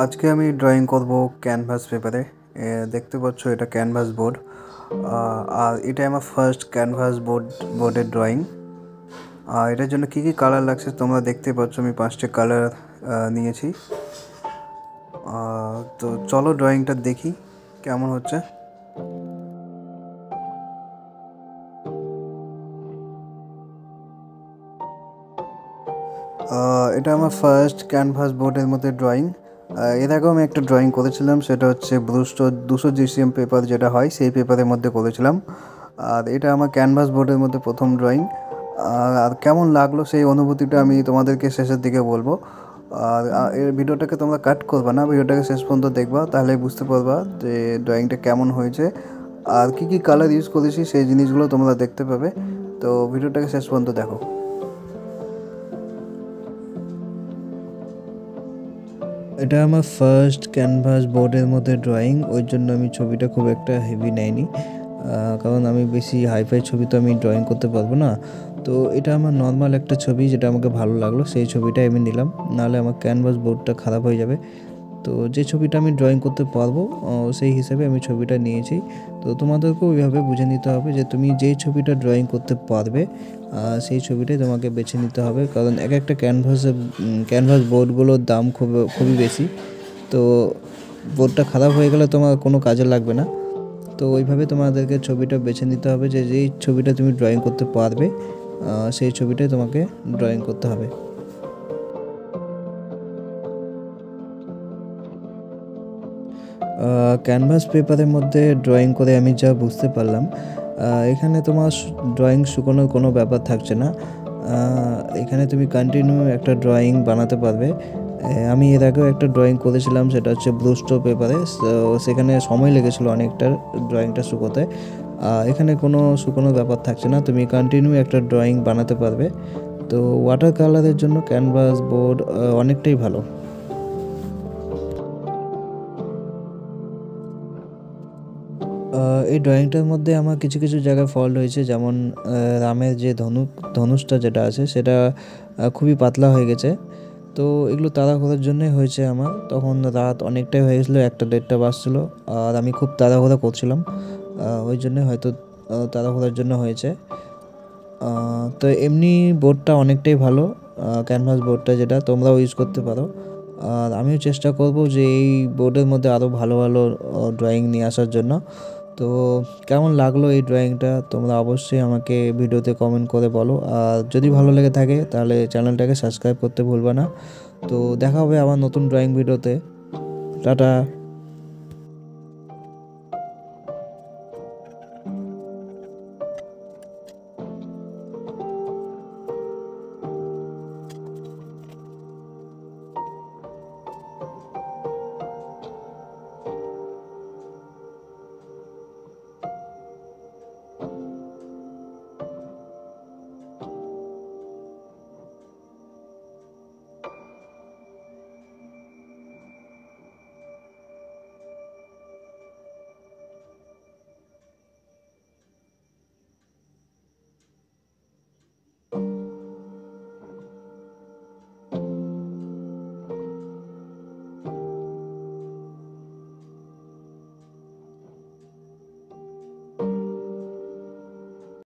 আজকে আমি ড্রয়িং করব ক্যানভাস পেপারে। দেখতে পাচ্ছ এটা ক্যানভাস বোর্ড। আর এটা আমার ফার্স্ট ক্যানভাস বোর্ডের ড্রয়িং। আর এটার জন্য কী কী কালার লাগছে তোমরা দেখতে পাচ্ছ, আমি 5টে কালার নিয়েছি। তো চলো ড্রয়িংটা দেখি কেমন হচ্ছে। এটা আমার ফার্স্ট ক্যানভাস বোর্ডের মধ্যে ড্রয়িং। এর আগেও আমি একটা ড্রয়িং করেছিলাম, সেটা হচ্ছে ব্রুস্টো 200 GCM পেপার যেটা হয় সেই পেপারের মধ্যে করেছিলাম। আর এটা আমার ক্যানভাস বোর্ডের মধ্যে প্রথম ড্রয়িং। আর কেমন লাগলো সেই অনুভূতিটা আমি তোমাদেরকে শেষের দিকে বলবো। আর এর ভিডিওটাকে তোমরা কাট করবে না, ভিডিওটাকে শেষ পর্যন্ত দেখবা, তাহলে বুঝতে পারবা যে ড্রয়িংটা কেমন হয়েছে আর কী কী কালার ইউজ করেছি সেই জিনিসগুলো তোমরা দেখতে পাবে। তো ভিডিওটাকে শেষ পর্যন্ত দেখো। এটা আমার ফার্স্ট ক্যানভাস বোর্ডের মধ্যে ড্রয়িং, ওই জন্য আমি ছবিটা খুব একটা হেভি নেয়নি, কারণ আমি বেশি হাইফাই ছবি তো আমি ড্রয়িং করতে পারবো না। তো এটা আমার নর্মাল একটা ছবি যেটা আমাকে ভালো লাগলো সেই ছবিটাই আমি নিলাম, নাহলে আমার ক্যানভাস বোর্ডটা খারাপ হয়ে যাবে। তো যে ছবিটা আমি ড্রয়িং করতে পারবো সেই হিসাবে আমি ছবিটা নিয়েছি। তো তোমাদেরকেও ওইভাবে বুঝে নিতে হবে যে তুমি যেই ছবিটা ড্রয়িং করতে পারবে সেই ছবিটাই তোমাকে বেছে নিতে হবে, কারণ এক একটা ক্যানভাস বোর্ডগুলোর দাম খুবই বেশি। তো বোর্ডটা খারাপ হয়ে গেলে তোমার কোনো কাজে লাগবে না। তো ওইভাবে তোমাদেরকে ছবিটা বেছে নিতে হবে যে যেই ছবিটা তুমি ড্রয়িং করতে পারবে সেই ছবিটাই তোমাকে ড্রয়িং করতে হবে। ক্যানভাস পেপারের মধ্যে ড্রয়িং করে আমি যা বুঝতে পারলাম, এখানে তোমার ড্রয়িং শুকানোর কোনো ব্যাপার থাকছে না। এখানে তুমি কন্টিনিউ একটা ড্রয়িং বানাতে পারবে। আমি এর আগেও একটা ড্রয়িং করেছিলাম, সেটা হচ্ছে ব্লুস্টো পেপারে। সেখানে সময় লেগেছিলো অনেকটা ড্রয়িংটা শুকোতে। এখানে কোনো শুকোনোর ব্যাপার থাকছে না, তুমি কন্টিনিউ একটা ড্রয়িং বানাতে পারবে। তো ওয়াটার কালারের জন্য ক্যানভাস বোর্ড অনেকটাই ভালো। এই ড্রয়িংটার মধ্যে আমার কিছু কিছু জায়গায় ফল্ট হয়েছে, যেমন রামের যে ধনুষটা যেটা আছে সেটা খুবই পাতলা হয়ে গেছে। তো এগুলো তাড়াহুড়োর জন্যই হয়েছে আমার, তখন রাত অনেকটাই হয়ে গেছিলো, 1টা-1.5টা বাজছিলো, আর আমি খুব তাড়াহুড়ো করছিলাম, ওই জন্যে হয়তো তাড়াহুড়োর জন্য হয়েছে। তো এমনি বোর্ডটা অনেকটাই ভালো, ক্যানভাস বোর্ডটা যেটা তোমরাও ইউজ করতে পারো। আর আমিও চেষ্টা করব যে এই বোর্ডের মধ্যে আরও ভালো ভালো ড্রয়িং নিয়ে আসার জন্য। তো কেমন লাগলো এই ড্রয়িংটা তোমরা অবশ্যই আমাকে ভিডিওতে কমেন্ট করে বলো, আর যদি ভালো লেগে থাকে তাহলে চ্যানেলটাকে সাবস্ক্রাইব করতে ভুলবে না। তো দেখা হবে আবার নতুন ড্রয়িং ভিডিওতে। টাটা।